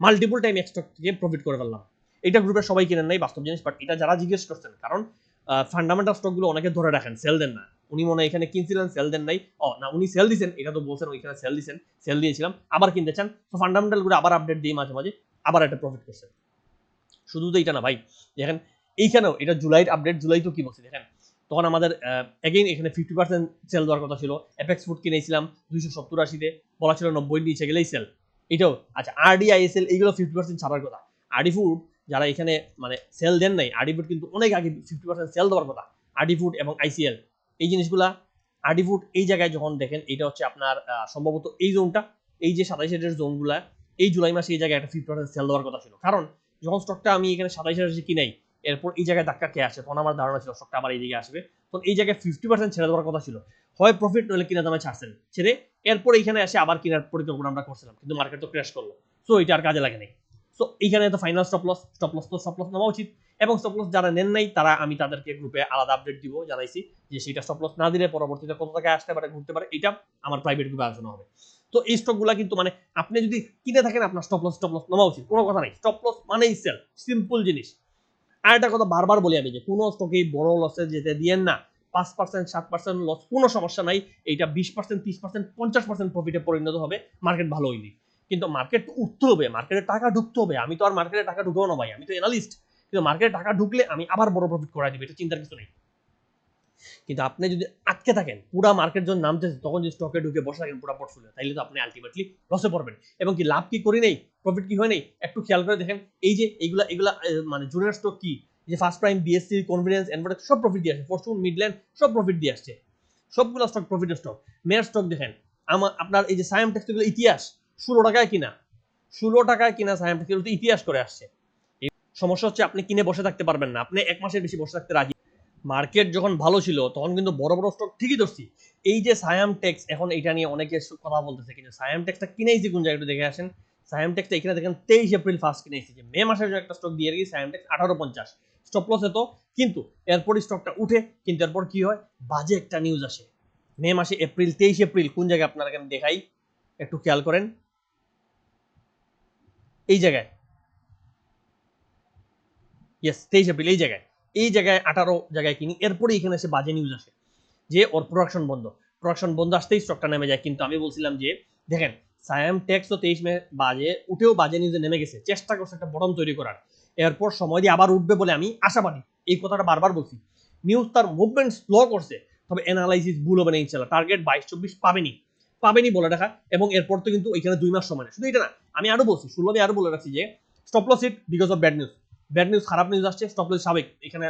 মাল্টিপল টাইম এক স্টক থেকে প্রফিট করে ফেললাম। এটা গ্রুপের সবাই কিনেন নাই বাস্তব জিনিস, বাট এটা যারা জিজ্ঞেস করছেন, কারণ ফান্ডামেন্টাল স্টকগুলো অনেকে ধরে রাখেন, সেল দেন না। উনি মনে এখানে কিনছিলেন, সেল দেন নাই, না উনি সেল দিয়েছেন, এটা তো বলছেন ওইখানে সেল দিয়েছেন, সেল দিয়েছিলাম, আবার কিনতে চান, তো ফান্ডামেন্টাল গুলো আবার আপডেট দিয়ে মাঝে মাঝে আবার একটা প্রফিট করছে। শুধু তো এটা না ভাই, দেখেন এইখানেও এটা জুলাইয়ের আপডেট, জুলাই তো কি বলছি দেখেন, তখন আমাদের এগেইন এখানে 50% সেল দেওয়ার কথা ছিল, অ্যাপেক্স ফুড কিনেছিলাম 270-80-তে, বলা ছিল 90 নিচে গেলেই সেল, এটাও। আচ্ছা আরডি আইএসএল এইগুলো 50% ছাড়ার কথা, আরডি ফুড যারা এখানে মানে সেল দেন নাই, আরডি ফুড কিন্তু অনেক আগে 50% সেল দেওয়ার কথা, আরডি ফুড এবং আইসিএল এই জিনিসগুলা। আরডি ফুড এই জায়গায় যখন দেখেন, এটা হচ্ছে আপনার সম্ভবত এই জোনটা, এই যে 27-এর জোনগুলা, এই জুলাই মাসে এই জায়গায় একটা 50% সেল দেওয়ার কথা ছিল, কারণ যখন স্টকটা আমি এখানে 27-এ কিনাই, এরপর এই জায়গায় ধাক্কা খেয়ে আসে, তখন আমার ধারণা ছিল স্টকটা আবার এই দিকে আসবে, তখন এই জায়গায় 50% ছেড়ে দেওয়ার কথা ছিল, হয় প্রফিট নইলে কিনা দামে ছাড়ছেন, ছেড়ে এরপর এইখানে এসে আবার কেনার পরিকল্পনা আমরা করছিলাম, কিন্তু মার্কেট তো ক্র্যাশ করলো, সো এটা আর কাজে লাগে নাই। সো এইখানে তো ফাইনাল স্টপ লস তো স্টপ লস নেওয়া উচিত, এবং স্টপ লস যারা নেন নাই তারা আমি তাদেরকে গ্রুপে আলাদা আপডেট দিব, জানাইছি যে সেটা স্টপ লস না দিলে পরবর্তীতে কত টাকা আসতে পারে, ঘুরতে পারে, এটা আমার প্রাইভেট গ্রুপে আলোচনা হবে। তো এই স্টকগুলা কিন্তু মানে আপনি যদি কিনে থাকেন, আপনার স্টপ লস নেওয়া উচিত, কোনো কথা নাই, স্টপ লস মানেই সেল, সিম্পল জিনিস। আর একটা কথা বারবার বলি আমি যে কোনো স্টকেই বড় লসে যেতে দিয়েন না, 5% 7% লস কোনো সমস্যা নাই, এইটা 20% 30% 50% প্রফিটে পরিণত হবে মার্কেট ভালো হইলে, কিন্তু মার্কেট উঠতে হবে, মার্কেটে টাকা ঢুকতে হবে। আমি তো আর মার্কেটে টাকা ঢুকবো না ভাই, আমি তো অ্যানালিস্ট, কিন্তু মার্কেটে টাকা ঢুকলে আমি আবার বড় প্রফিট করাই দিবে, এটা চিন্তার কিছু নেই। কিন্তু আপনি যদি আটকে থাকেন, পুরো মার্কেট যখন নামতেছে তখন যদি স্টকে ঢুকে বসে থাকেন পুরো পোর্টফোলিও, তাইলে তো আপনি আলটিমেটলি লসে পড়বেন, এবং কি লাভ কি করি নেই, প্রফিট কি হয় নেই, একটু খেয়াল করে দেখেন। এই যে এগুলা মানে জুনিয়র স্টক কি, যে ফার্স্ট প্রাইম, বিএসসি, কনফিডেন্স, এনভয়েটেক সব প্রফিট দিয়ে আসছে, ফরচুন, মিডল্যান্ড সব প্রফিট দিয়ে আসছে, সবগুলো স্টক প্রফিটের স্টক। মেয়ার স্টক দেখেন, আপনার এই যে সায়াম টেক্স, এগুলো ইতিহাস, 16 টাকায় কিনা, 16 টাকায় কিনা সায়াম টেক্স, এগুলো তো ইতিহাস করে আসছে। সমস্যা হচ্ছে আপনি কিনে বসে থাকতে পারবেন না, আপনি এক মাসের বেশি বসে থাকতে রাজি। মার্কেট যখন ভালো ছিল তখন কিন্তু বড় বড় স্টক ঠিকই ধরছি। এই যে সায়াম টেক্স, এখন এটা নিয়ে অনেকে কথা বলতেছে, কিন্তু সায়াম টেক্সটা কিনেছি কোন জায়গায় একটু দেখে আসেন। সায়াম টেক্সটা এখানে দেখেন 23 এপ্রিল ফার্স্ট কিনেছি, যে মে মাসের যে একটা স্টক দিয়ে রেখেছি সায়াম টেক্স 1850, স্টপ লস এত, কিন্তু এরপরই স্টকটা উঠে, কিন্তু এরপর কি হয়, বাজে একটা নিউজ আসে মে মাসে, 23 এপ্রিল কোন জায়গায় আপনারা এখানে দেখাই, একটু খেয়াল করেন, এই জায়গায়, ইয়েস 23 এপ্রিল, এই জায়গায় 18 জায়গায় কিনি, এরপরে এখানে এসে বাজে নিউজ আসে যে ওর প্রোডাকশন বন্ধ আসতেই স্টকটা নেমে যায়। কিন্তু আমি বলছিলাম যে দেখেন সায়াম টেক্স তো 23 মে উঠেও বাজে নিউজে নেমে গেছে, চেষ্টা করছে একটা বটম তৈরি করার, এরপর সময় দিয়ে আবার উঠবে বলে আমি আশাবাদী, এই কথাটা বারবার বলছি। নিউজ তার মুভমেন্ট স্লো করছে, তবে অ্যানালাইসিস ভুল হবে না ইনশাল্লাহ, টার্গেট 22-24 পাবেনি বলে রাখা, এবং এরপর তো কিন্তু এখানে 2 মাস সময়, শুধু এটা না, আমি আরো বলছি, 16 আমি আরো বলে রাখছি যে stop loss hit because of bad news, খারাপ নিউজ আসছে, স্টপ লস স্বাভাবিক, এখানে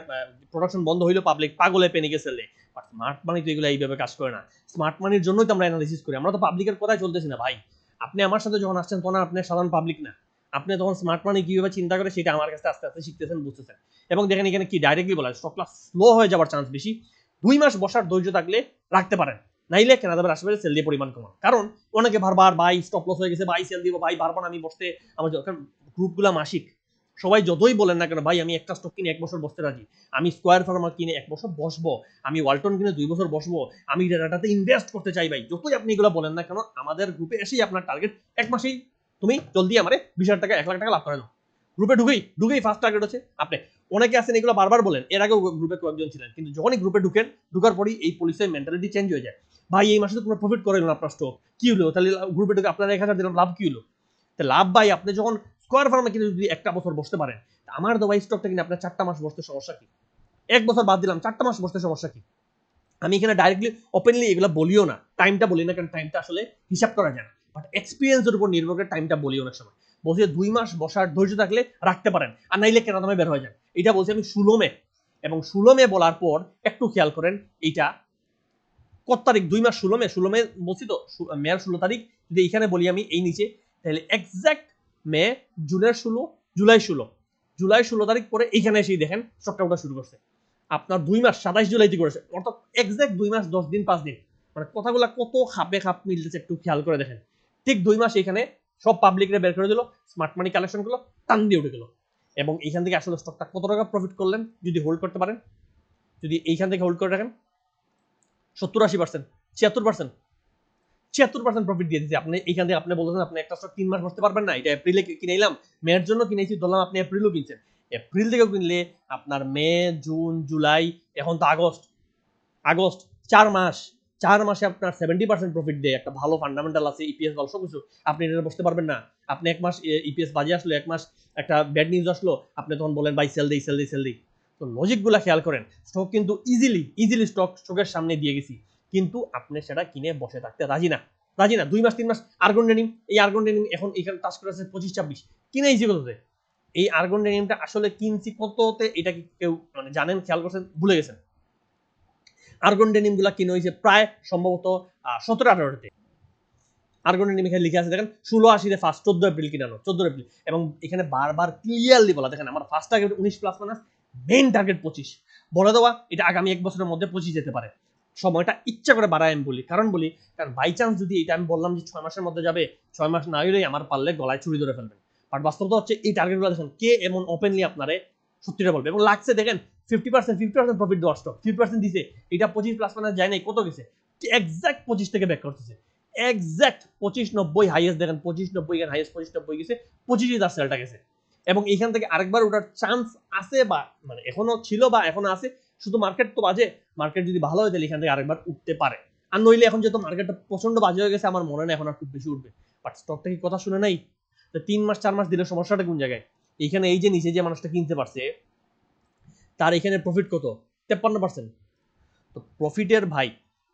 প্রোডাকশন বন্ধ হইলো, পাবলিক পাগলে প্যানিকে সেলে, বাট স্মার্ট মানি তো এগুলো এইভাবে কাজ করে না, স্মার্ট মানির জন্যই তো আমরা অ্যানালিসিস করি, আমরা তো পাবলিকের কথাই চলতেছি না ভাই। আপনি আমার সাথে যখন আসছেন তখন আপনি সাধারণ পাবলিক না, আপনি তখন স্মার্ট মানি কিভাবে চিন্তা করে সেটা আমার কাছে আস্তে আস্তে শিখতেছেন, বুঝতেছেন। এবং দেখেন এখানে কি ডাইরেক্টলি বলা, স্টক লস স্লো হয়ে যাওয়ার চান্স বেশি, 2 মাস বসার ধৈর্য থাকলে রাখতে পারেন, নাইলে কেনা দামের আশেপাশে সেল দিয়ে পরিমাণ কমান, কারণ অনেকে বারবার বাই স্টপ লস হয়ে গেছে, বাই সেল দিব, ভাই বারবার আমি বসতে, আমার গ্রুপগুলা মাসিক, সবাই যতই বলেন না কেন ভাই আমি একটা স্টক কিনে 1 বছর বসতে রাজি, আমি স্কোয়ার ফার্মা কিনে 1 বছর বসবো, আমি ওয়ালটন কিনে 2 বছর বসবো, আমি ডাটাতে ইনভেস্ট করতে চাই ভাই, যতই আপনি এগুলো বলেন না কেন, আমাদের গ্রুপে এসেই আপনার টার্গেট 1 মাসেই তুমি জলদি আমারে 20,000 টাকা 1 লাখ টাকা লাভ করে দাও, গ্রুপে ঢুকেই ফার্স্ট টার্গেট হচ্ছে আপনি অনেকে আছেন এগুলো বারবার বলেন, এর আগেও গ্রুপে কয়েকজন ছিলেন, কিন্তু যখনই গ্রুপে ঢুকার পরই এই পুলিশের মেন্টালিটি চেঞ্জ হয়ে যায়। ভাই এই মাসে তো কোনো প্রফিট করেন আপনার স্টক, কি হলো তাহলে গ্রুপে ঢুকে আপনারা 1000 দিলাম, লাভ কি হলো? তো লাভ ভাই আপনি যখন স্কোয়ার ফার্মে কিনে যদি একটা বছর বসতে পারেন, আমার তো ভাই স্টকটা কিনে আপনার 4টা মাস বসতে সমস্যা কি? 1 বছর বাদ দিলাম, 4টা মাস বসতে সমস্যা কি? আমি এখানে ডাইরেক্টলি ওপেনলি এগুলো বলিও না, টাইমটা বলি না, কারণ টাইমটা আসলে হিসাব করা যায় না, বাট এক্সপিরিয়েন্সের উপর নির্ভর করে টাইমটা বলি অনেক সময়। বলছি 2 মাস বসার ধৈর্য থাকলে রাখতে পারেন, আর নাইলে কেন দামে বের হয়ে যান। এটা বলছি আমি 16 মে, এবং 16 মে বলার পর একটু খেয়াল করেন এইটা কত তারিখ, 2 মাস 16 মে বলছি তো, মের 16 তারিখ যদি এখানে বলি আমি এই নিচে, তাহলে এক্সাক্ট মে, জুনের 16, জুলাই 16 তারিখ পরে এইখানে এসেই দেখেন স্টকটা ওঠা শুরু করছে। আপনার 2 মাস 27 জুলাইতে করেছে, অর্থাৎ এক্সাক্ট 2 মাস 10 দিন 5 দিন, মানে কথাগুলো কত খাপে খাপ মিলতেছে একটু খেয়াল করে দেখেন। ঠিক 2 মাস এখানে সব পাবলিকরে বের করে দিল, স্মার্ট মানি কালেকশন করলো, টান দিয়ে উঠে গেল। এবং এইখান থেকে আসলে স্টকটা কত টাকা প্রফিট করলেন যদি হোল্ড করতে পারেন, যদি এইখান থেকে হোল্ড করে রাখেন, 70-80%, 76%, 76% প্রফিট দিয়ে দিচ্ছে। আপনি এইখান থেকে আপনি বলতেছেন আপনি একটা স্টক 3 মাস বসতে পারবেন না, এটা এপ্রিলে কিনেইলাম, মের জন্য কিনেছি, ধরলাম আপনি এপ্রিলও কিনছেন, এপ্রিল থেকেও কিনলে আপনার মে, জুন, জুলাই, এখন তো আগস্ট 4 মাস, 4 মাসে আপনার 70% প্রফিট দেয়, একটা ভালো ফান্ডামেন্টাল আছে, ইপিএস ভালো, সবকিছু। আপনি এটা বসতে পারবেন না। আপনি 1 মাস ইপিএস বাজে আসলো, 1 মাস একটা ব্যাড নিউজ আসলো, আপনি তখন বলেন ভাই সেল দেই। তো লজিকগুলা খেয়াল করেন, স্টক কিন্তু ইজিলি স্টকের সামনে দিয়ে গেছি, কিন্তু আপনি সেটা কিনে বসে থাকতে রাজি না। 2 মাস 3 মাস আর্গন ডেনিম, এই আর্গন ডেনিম এখন এখানে টাচ করে আছে 25-26, কিনেছি কততে? এই আর্গন ডেনিমটা আসলে কিনছি কততে, এটা কি কেউ মানে জানেন, খেয়াল করছেন, ভুলে গেছেন? আর্গন ডেনিম গুলা কিনে হয়েছে প্রায় সম্ভবত 17-18তে। আর্গন ডেনিম এখানে লিখে আছে দেখেন, 1680-তে ফার্স্ট, 14 এপ্রিল কিনানো, 14 এপ্রিল, এবং এখানে বারবার ক্লিয়ারলি বলা, দেখেন আমার first target 19 plus minus, main target 25, বলে দেওয়া এটা আগামী 1 বছরের মধ্যে 25 যেতে পারে। সময়টা ইচ্ছা করে বাড়ায় আমি বলি, কারণ বাই চান্স যদি এটা আমি বললাম যে 6 মাসের মধ্যে যাবে, 6 মাস না হলেই আমার পারলে গলায় ছুরি ধরে ফেলবেন। বাট বাস্তবতা হচ্ছে এই টার্গেটগুলো দেখেন কে এমন ওপেনলি আপনারে সত্যিটা বলবে, এবং লাগছে দেখেন 50% প্রফিট দেওয়ার স্টক 50% দিছে, এটা 25 প্লাস মাইনাস যায় নাই, কত গেছে এক্সাক্ট 25 থেকে ব্যাক করতেছে, এক্সাক্ট 25-90 হাইয়েস্ট দেখেন, 25-90 এখানে হাইয়েস্ট 25-90 গেছে, 25 তার সেলটা গেছে, এবং এইখান থেকে আরেকবার ওঠার চান্স আছে, বা মানে এখনো ছিল বা এখনো আছে, শুধু মার্কেট তো বাজে, মার্কেট যদি ভালো হয় তাহলে এখান থেকে আরেকবার উঠতে পারে। আর নইলে এখন যেহেতু মার্কেটটা প্রচন্ড বাজে হয়ে গেছে, আমার মনে হয় এখন আর খুব বেশি উঠবে। বাট স্টকটা কি কথা শুনে নাই? 3 মাস 4 মাস দিলে সমস্যাটা কোন জায়গায়? এইখানে এই যে নিচে যে মানুষটা কিনতে পারছে, তার এখানে প্রফিট কত? 53%। তো প্রফিটের ভাই,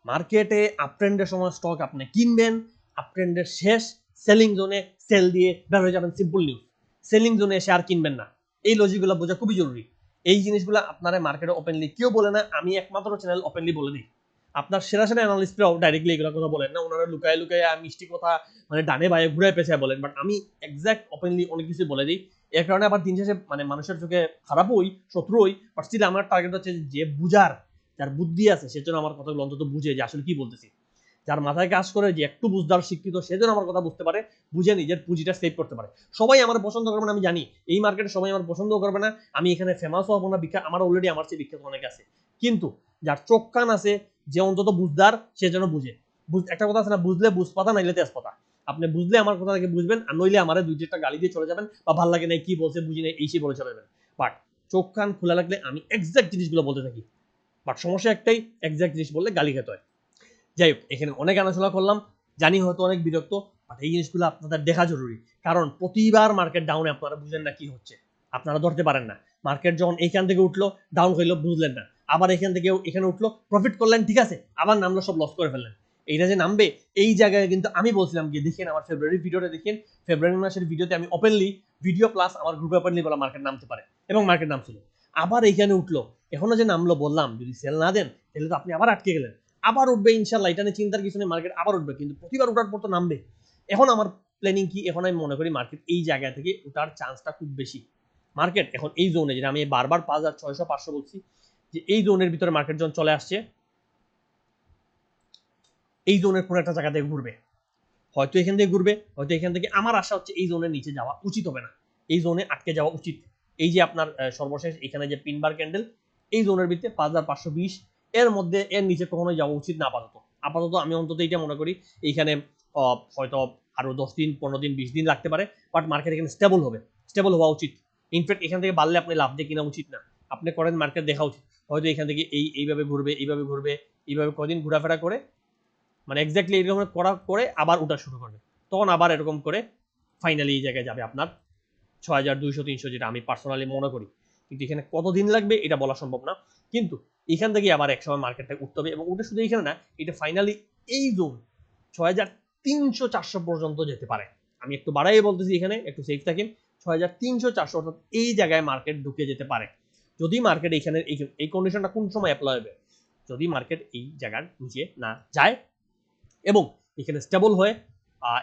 মার্কেটে আপট্রেন্ডের সময় স্টক আপনি কিনবেন, আপট্রেন্ডের শেষ সেলিং জোনে সেল দিয়ে বের হয়ে যাবেন, সিম্পল নিউজ। সেলিং জোনে এসে আর কিনবেন না, এই লজিকগুলো বোঝা খুবই জরুরি। এই জিনিসগুলো আপনারা মার্কেটে ওপেনলি কেউ বলে না, আমি একমাত্র চ্যানেল ওপেনলি বলে দিই। আপনার সেরা অ্যানালিস্টরাও ডাইরেক্টলি এগুলো কথা বলেন না, ওনারা লুকায় মিষ্টি কথা মানে ডানে বাইরে ঘুরে পেছায় বলেন, বাট আমি এক্সাক্ট ওপেনলি অনেক কিছু বলে দিই। এর কারণে আবার দিন শেষে মানে মানুষের চোখে খারাপ হই, শত্রু হই, বাট স্টিল আমার টার্গেট হচ্ছে যে বুঝার, যার বুদ্ধি আছে সেজন্য আমার কথাগুলো অন্তত বুঝে যে আসলে কি বলতেছি, যার মাথায় কাজ করে যে একটু বুঝদার শিক্ষিত, সেজন্য আমার কথা বুঝতে পারে, বুঝে নিজের পুঁজিটা সেভ করতে পারে। সবাই আমার পছন্দ করবে না আমি জানি, এই মার্কেটে সবাই আমার পছন্দ করবে না, আমি এখানে ফেমাসও হবো না, বিখ্যাত আমার অলরেডি আমার চেয়ে বিখ্যাত অনেক আছে, কিন্তু যার চোখ কান আছে, যে অন্তত বুঝদার, সে যেন বুঝে। একটা কথা আছে না, বুঝলে বুঝপাতা নাইলে তেজপাতা। আপনি বুঝলে আমার কথা থেকে বুঝবেন, আর নইলে আমার 2-4টা গালি দিয়ে চলে যাবেন, বা ভাল লাগে নাই কি বলছে বুঝি নাই এই সে বলে চলে যাবেন। বাট চোখ কান খোলা লাগলে আমি এক্সাক্ট জিনিসগুলো বলতে থাকি, বাট সমস্যা একটাই, এক্সাক্ট জিনিস বললে গালি খেতে হয়। যাই হোক, এখানে অনেক আলোচনা করলাম, জানি হয়তো অনেক বিরক্ত, বাট এই জিনিসগুলো আপনাদের দেখা জরুরি, কারণ প্রতিবার মার্কেট ডাউনে আপনারা বুঝেন না কি হচ্ছে, আপনারা ধরতে পারেন না। মার্কেট যখন এইখান থেকে উঠলো, ডাউন হইলো, বুঝলেন না, আবার এখান থেকে এখানে উঠলো, প্রফিট করলেন, ঠিক আছে, আবার নামলো, সব লস করে ফেললেন। এইটা যে নামবে, এই জায়গায় কিন্তু আমি বলছিলাম যে দেখেন আমার ফেব্রুয়ারি ভিডিওটা দেখেন, ফেব্রুয়ারি মাসের ভিডিওতে আমি ওপেনলি ভিডিও প্লাস আমার গ্রুপে ওপেনলি বলা মার্কেট নামতে পারে, এবং মার্কেট নামছিল, আবার এইখানে উঠলো, এখনো যে নামলো বললাম যদি সেল না দেন তাহলে তো আপনি আবার আটকে গেলেন, আবার উঠবে ইনশাল্লাহ, এটা নিয়ে চিন্তার কিছু নেই, মার্কেট আবার উঠবে, কিন্তু প্রতিবার উঠার পর তো নামবে। এখন আমার প্ল্যানিং কি, এখন আমি মনে করি মার্কেট এই জায়গা থেকে উঠার চান্সটা খুব বেশি। মার্কেট এখন এই জোনে, যেটা আমি বারবার 5600-500 বলছি, যে এই জোনের ভিতরে মার্কেট যখন চলে আসছে, এই জোনের কোনো একটা জায়গা থেকে ঘুরবে, হয়তো এখান থেকে ঘুরবে, হয়তো এখান থেকে, আমার আশা হচ্ছে এই জোনের নিচে যাওয়া উচিত হবে না, এই জোনে আটকে যাওয়া উচিত। এই যে আপনার সর্বশেষ এখানে যে পিনবার ক্যান্ডেল, এই জোনের ভিতরে 5520, এর মধ্যে এর নিচে কখনোই যাওয়া উচিত না। আপাতত আমি অন্তত এইটা মনে করি, এইখানে হয়তো আরো 10 দিন 15 দিন 20 দিন লাগতে পারে, বাট মার্কেট এখানে স্টেবল হওয়া উচিত। ইনফ্যাক্ট এখান থেকে বাড়লে আপনি লাভ দিয়ে কিনা উচিত না, আপনি করেন মার্কেট দেখা উচিত, হয়তো এখান থেকে এইভাবে ঘুরবে, এইভাবে কদিন ঘোরাফেরা করে মানে এক্স্যাক্টলি এরকম করা করে আবার ওঠা শুরু করবে, তখন আবার এরকম করে ফাইনালি এই জায়গায় যাবে আপনার 6200-300, যেটা আমি পার্সোনালি মনে করি। কিন্তু এখানে কতদিন লাগবে এটা বলা সম্ভব না, কিন্তু এখান থেকে আবার একসময় মার্কেটটা উঠতে হবে, এবং ওটা শুধু এখানে না, এটা ফাইনালি এই জোন 6300-400 পর্যন্ত যেতে পারে। আমি একটু বাড়াই বলতেছি, এখানে একটু সেফ থাকেন, 6300-400 অর্থাৎ এই জায়গায় মার্কেট ঢুকে যেতে পারে। যদি মার্কেট এখানে এই কন্ডিশনটা কোন সময় অ্যাপ্লাই হবে, যদি মার্কেট এই জায়গার নিচে না যায় এবং এখানে স্টেবল হয়ে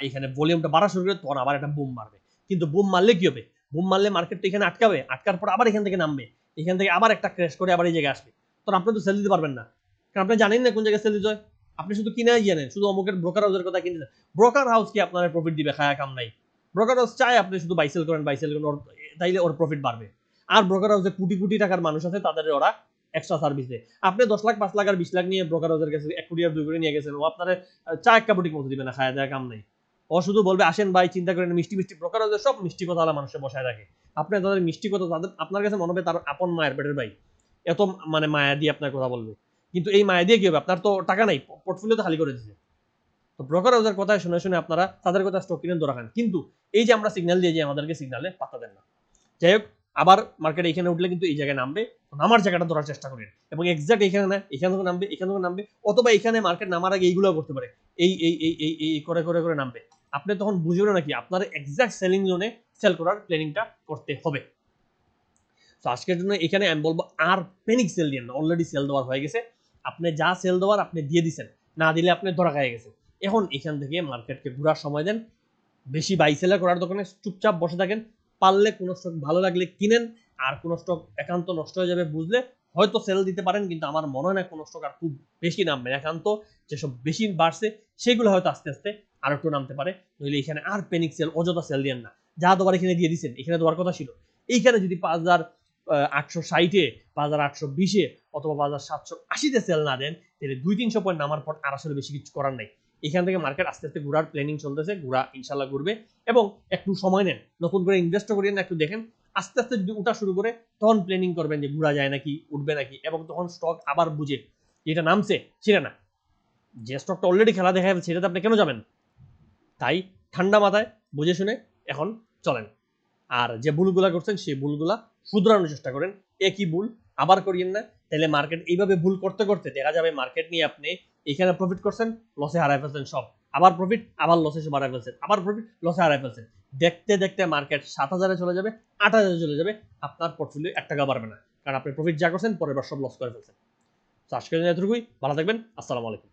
এখানে ভলিউমটা বাড়া শুরু করে, তখন আবার একটা বুম মারবে। কিন্তু বুম মারলে কি হবে, বুম মারলে মার্কেট এখানে আটকাবে, আটকার পর আবার এখান থেকে নামবে, এখান থেকে আবার একটা ক্র্যাশ করে আবার এই জায়গায় আসবে, তখন আপনি তো সেল দিতে পারবেন না, কারণ আপনি জানেন না কোন জায়গায় সেল দিতে হয়। আপনি শুধু কিনে জানেন, শুধু অমুকের ব্রোকার হাউসের কথা কিনে দেন, ব্রোকার হাউস কি আপনার প্রফিট দিবে, খায়া কাম নাই। ব্রোকার হাউস চায় আপনি শুধু বাইসেল করেন, তাইলে ওর প্রফিট বাড়বে। আর ব্রোকার হাউসে কোটি কোটি টাকার মানুষ আছে, তাদের ওরা এক্সট্রা সার্ভিস দেয়। আপনি 10 লাখ 5 লাখ আর 20 লাখ নিয়ে ব্রোকার হাউসের কাছে 1 কোটি আর 2 কোটি নিয়ে গেছেন, ও আপনার চা এক কাপড় মতো দিবে না, খায়া দেয়া কাম নাই। ও শুধু বলবে আসেন ভাই, চিন্তা করেন, মিষ্টি মিষ্টি ব্রোকার হাউসে সব মিষ্টি কথা মানুষের বসায় রাখে। আপনি তাদের মিষ্টি কথা, তাদের আপনার কাছে মনে হবে তার আপন মায়ের পেটের ভাই, এত মানে মায়া দিয়ে আপনার কথা বলবে। কিন্তু এই মায়া দিয়ে কি হবে, আপনার তো টাকা নাই, পোর্টফোলিও তো খালি করে দিচ্ছে। তো ব্রোকার হাউসের কথা শুনে শুনে আপনারা তাদের কথা স্টক কিনে দৌড়া খান, কিন্তু এই যে আমরা সিগন্যাল দিয়ে যে আমাদেরকে সিগন্যালে পাত্তা দেন না। যাই হোক, আবার মার্কেট এখানে উঠলে কিন্তু এই জায়গায় নামবে, নামার জায়গাটা ধরার চেষ্টা করেন, এবং এক্সাক্ট এখানে না, এখান থেকে নামবে, এখান থেকে নামবে, অথবা এখানে মার্কেট নামার আগে এইগুলো করতে পারে, এই এই এই এই এই করে করে করে নামবে। আপনি তখন বুঝবেন নাকি আপনার এক্সাক্ট সেলিং জোনে সেল করার প্ল্যানিংটা করতে হবে। তো আজকের জন্য এখানে আমি বলবো আর প্যানিক সেল দিয়ে না, অলরেডি সেল দেওয়ার হয়ে গেছে, আপনি যা সেল দেওয়ার আপনি দিয়ে দিচ্ছেন, না দিলে আপনি ধরা খাই গেছে। এখন এখান থেকে মার্কেটকে ঘোরার সময় দেন, বেশি বাই সেলার করার দোকানে চুপচাপ বসে থাকেন, পারলে কোনো স্টক ভালো লাগলে কিনেন, আর কোনো স্টক একান্ত নষ্ট হয়ে যাবে বুঝলে হয়তো সেল দিতে পারেন, কিন্তু আমার মনে হয় না কোনো স্টক আর খুব বেশি নামবে, একান্ত যেসব বেশি বাড়ছে সেগুলো হয়তো আস্তে আস্তে আর একটু নামতে পারে। নইলে এখানে আর প্যানিক সেল, অযথা সেল দিয়েন না, যা দেওয়ার এখানে দিয়ে দিচ্ছেন, এখানে দেওয়ার কথা ছিল। এইখানে যদি 5860-এ, 5820-এ অথবা 5780-তে সেল না দেন, তাহলে 200-300 পয়েন্ট নামার পর আর আসলে বেশি কিছু করার নাই। এখান থেকে মার্কেট আস্তে আস্তে ঘোরার প্ল্যানিং চলতেছে, ঘোরা ইনশাল্লাহ ঘুরবে, এবং একটু সময় নেন, নতুন করে ইনভেস্ট করিয়েন না, একটু দেখেন আস্তে আস্তে যদি উঠা শুরু করে, তখন প্ল্যানিং করবেন যে ঘোরা যায় নাকি, উঠবে নাকি, এবং তখন স্টক আবার বুঝে যেটা নামছে সেটা না, যে স্টকটা অলরেডি খেলা দেখা যাবে সেটাতে আপনি কেন যাবেন। তাই ঠান্ডা মাথায় বুঝে শুনে এখন চলেন, আর যে ভুলগুলা করছেন সেই ভুলগুলা শুধরানোর চেষ্টা করেন, একই ভুল আবার করিয়েন না। তাহলে মার্কেট এইভাবে ভুল করতে করতে দেখা যাবে মার্কেট নিয়ে আপনি এখানে প্রফিট করছেন, লসে হারাই ফেলছেন সব, আবার প্রফিট, আবার লসে সব হারাই ফেলছেন, আবার প্রফিট, লসে হারাই ফেলছেন। দেখতে দেখতে মার্কেট 7000-এ চলে যাবে, 8000-এ চলে যাবে, আপনার পোর্টফোলিও 1 টাকা বাড়বে না, কারণ আপনি প্রফিট যা করছেন পরের বার সব লস করে ফেলছেন। তো আজকের জন্য এতটুকুই, ভালো থাকবেন, আসসালামু আলাইকুম।